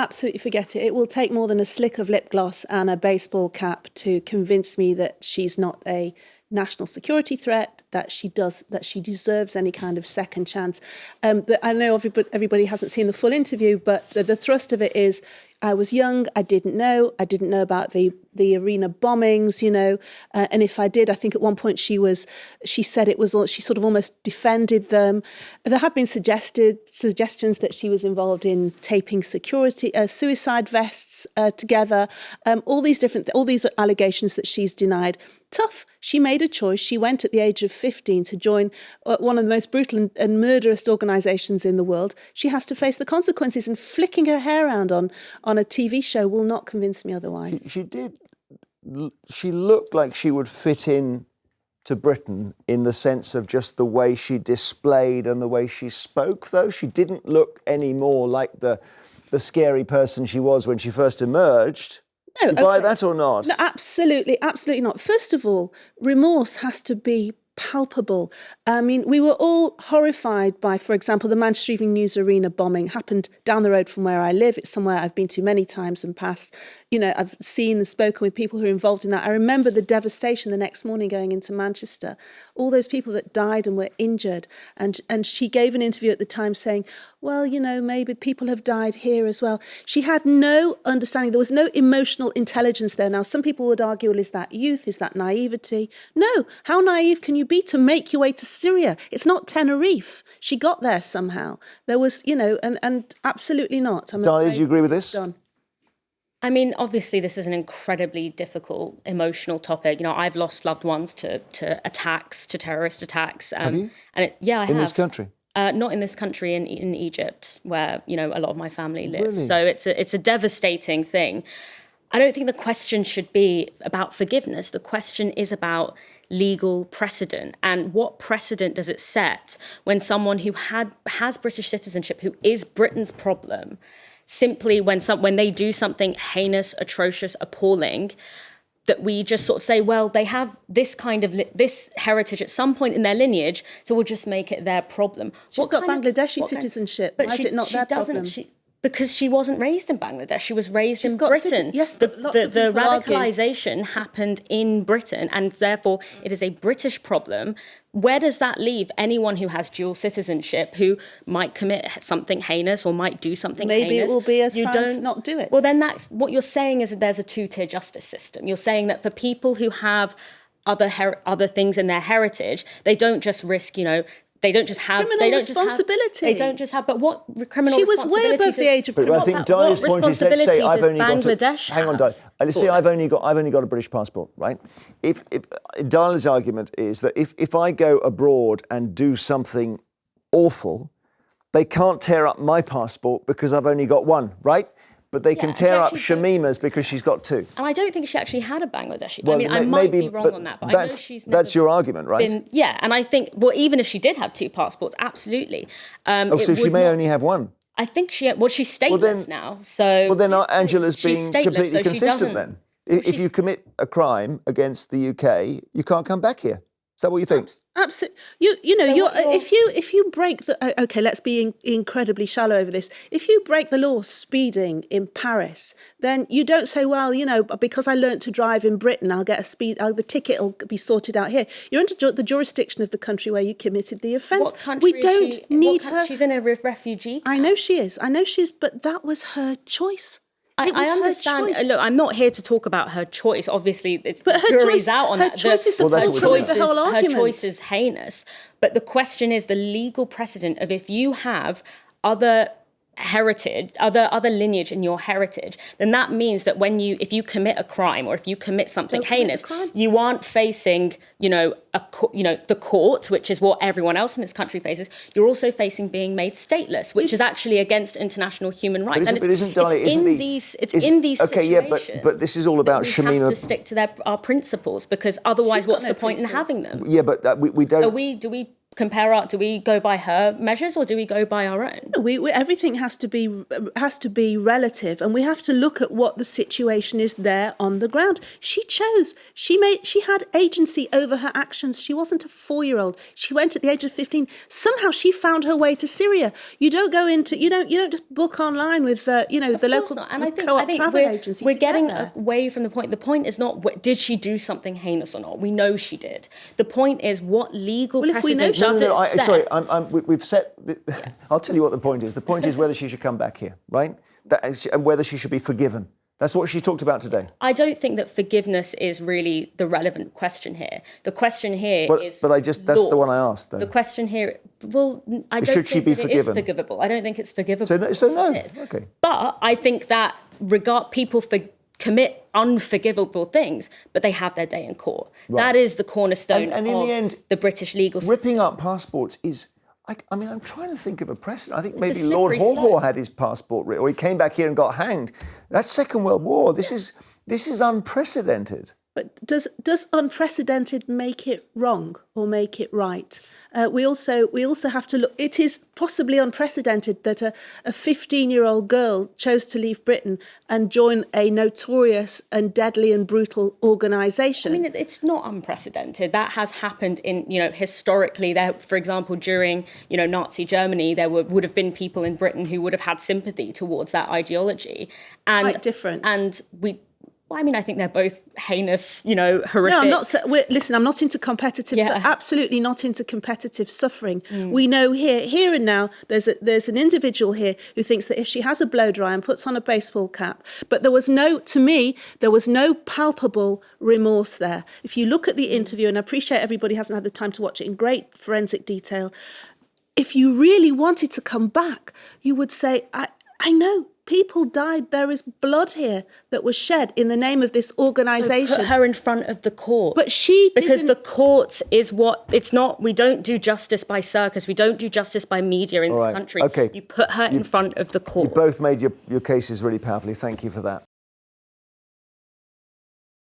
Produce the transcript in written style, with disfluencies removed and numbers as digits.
absolutely forget it. It will take more than a slick of lip gloss and a baseball cap to convince me that she's not a national security threat, that she deserves any kind of second chance. I know everybody hasn't seen the full interview, but the thrust of it is, I was young, I didn't know about the arena bombings, and if I did, I think at one point she said it was, she sort of almost defended them. There have been suggestions that she was involved in taping suicide vests together. All these allegations that she's denied. Tough. She made a choice. She went at the age of 15 to join one of the most brutal and murderous organisations in the world. She has to face the consequences, and flicking her hair around on a TV show will not convince me otherwise. She did. She looked like she would fit in to Britain in the sense of just the way she displayed and the way she spoke, though. She didn't look any more like the scary person she was when she first emerged. No, you buy that or not? No, absolutely not. First of all, remorse has to be palpable. I mean, we were all horrified by, for example, the Manchester Evening News Arena bombing. Happened down the road from where I live. It's somewhere I've been to many times and past. I've seen and spoken with people who are involved in that. I remember the devastation the next morning going into Manchester, all those people that died and were injured. And she gave an interview at the time saying, well, maybe people have died here as well. She had no understanding. There was no emotional intelligence there. Now, some people would argue, well, is that youth? Is that naivety? No. How naive can you be to make your way to Syria? It's not Tenerife. She got there somehow. There was, and absolutely not. Dahlia, do you agree with this? Done. I mean, obviously, this is an incredibly difficult, emotional topic. I've lost loved ones to attacks, to terrorist attacks. Have you? I have. In this country? Not in this country, in Egypt, where a lot of my family lives. Really? So it's a devastating thing. I don't think the question should be about forgiveness. The question is about legal precedent, and what precedent does it set when someone who has British citizenship, who is Britain's problem, simply when they do something heinous, atrocious, appalling, that we just sort of say, well, they have this kind of this heritage at some point in their lineage, so we'll just make it their problem. She's got Bangladeshi citizenship. Why is it not their problem? Because she wasn't raised in Bangladesh. She was raised in Britain. Yes, but the radicalisation happened in Britain, and therefore it is a British problem. Where does that leave anyone who has dual citizenship, who might commit something heinous or might do something heinous? Maybe it will be a sign to not do it. Well, then that's what you're saying, is that there's a two-tier justice system. You're saying that for people who have other things in their heritage, they don't just risk, they don't just have criminal responsibility. They don't just have. But what criminal? She was way above the age of criminal. I think Dahlia's point is, let's say I've only Bangladesh got. Hang on, Dahlia. Let's say I've only got a British passport, right? If Dahlia's argument is that if I go abroad and do something awful, they can't tear up my passport because I've only got one, right? But they can tear up Shamima's because she's got two. And I don't think she actually had a Bangladeshi. Well, I mean, I might be wrong on that, but I know she's never that's your argument, right? And I think, well, even if she did have two passports, absolutely. So she may only have one. I think she's stateless now. So well, then Angela's being completely so consistent then. If you commit a crime against the UK, you can't come back here. Is that what you think? Absolutely. If you break the okay, let's be incredibly shallow over this. If you break the law speeding in Paris, then you don't say, well, because I learnt to drive in Britain, I'll get the ticket will be sorted out here. You're under the jurisdiction of the country where you committed the offence. We don't need her. She's in a refugee camp. I know she is, but that was her choice. I understand. Look, I'm not here to talk about her choice. Obviously, but her jury's choice, out on her that. Choice is the whole argument. Her choice is heinous. But the question is the legal precedent of, if you have other heritage, other lineage in your heritage, then that means that if you commit a crime or if you commit something heinous, you aren't facing, the court, which is what everyone else in this country faces. You're also facing being made stateless, which is actually against international human rights. It's in these situations. Okay, yeah, but this is all about Shamima. We have to stick to our principles, because otherwise, what's the point in having them? Yeah, but we don't. Do we do we go by her measures or do we go by our own? Everything has to be relative, and we have to look at what the situation is there on the ground. She had agency over her actions. She wasn't a 4-year-old. She went at the age of 15. Somehow she found her way to Syria. You don't just book online with the local co-op travel agency. We're getting away from the point. The point is not did she do something heinous or not. We know she did. The point is what legal precedent does it set? Sorry, we've set. I'll tell you what the point is. The point is whether she should come back here, right? And whether she should be forgiven. That's what she talked about today. I don't think that forgiveness is really the relevant question here. The question here is. But that's the one I asked, though. The question here, I don't should she think be that it is forgiven? forgivable. I don't think it's forgivable. So no. Okay. But I think that people commit unforgivable things, but they have their day in court. Right. That is the cornerstone and in of the end, the British legal system. Ripping up passports is. I'm trying to think of a precedent. I think maybe Lord Haw had his passport ripped, or he came back here and got hanged. That's Second World War. This is unprecedented. But does unprecedented make it wrong or make it right? We also have to look. It is possibly unprecedented that a 15-year-old girl chose to leave Britain and join a notorious and deadly and brutal organisation. I mean, it's not unprecedented. That has happened historically. There, for example, during Nazi Germany, there would have been people in Britain who would have had sympathy towards that ideology. And quite different. And I think they're both heinous, horrific. No, I'm not. Listen, I'm not into competitive. Absolutely not into competitive suffering. We know here and now. There's an individual here who thinks that if she has a blow dry and puts on a baseball cap, but there was no palpable remorse there. If you look at the interview, and I appreciate everybody hasn't had the time to watch it in great forensic detail. If you really wanted to come back, you would say, I know. People died. There is blood here that was shed in the name of this organisation. So put her in front of the court. But she didn't. Because the courts is what it's not. We don't do justice by circus. We don't do justice by media in this country. Okay. You put her in front of the court. You both made your cases really powerfully. Thank you for that.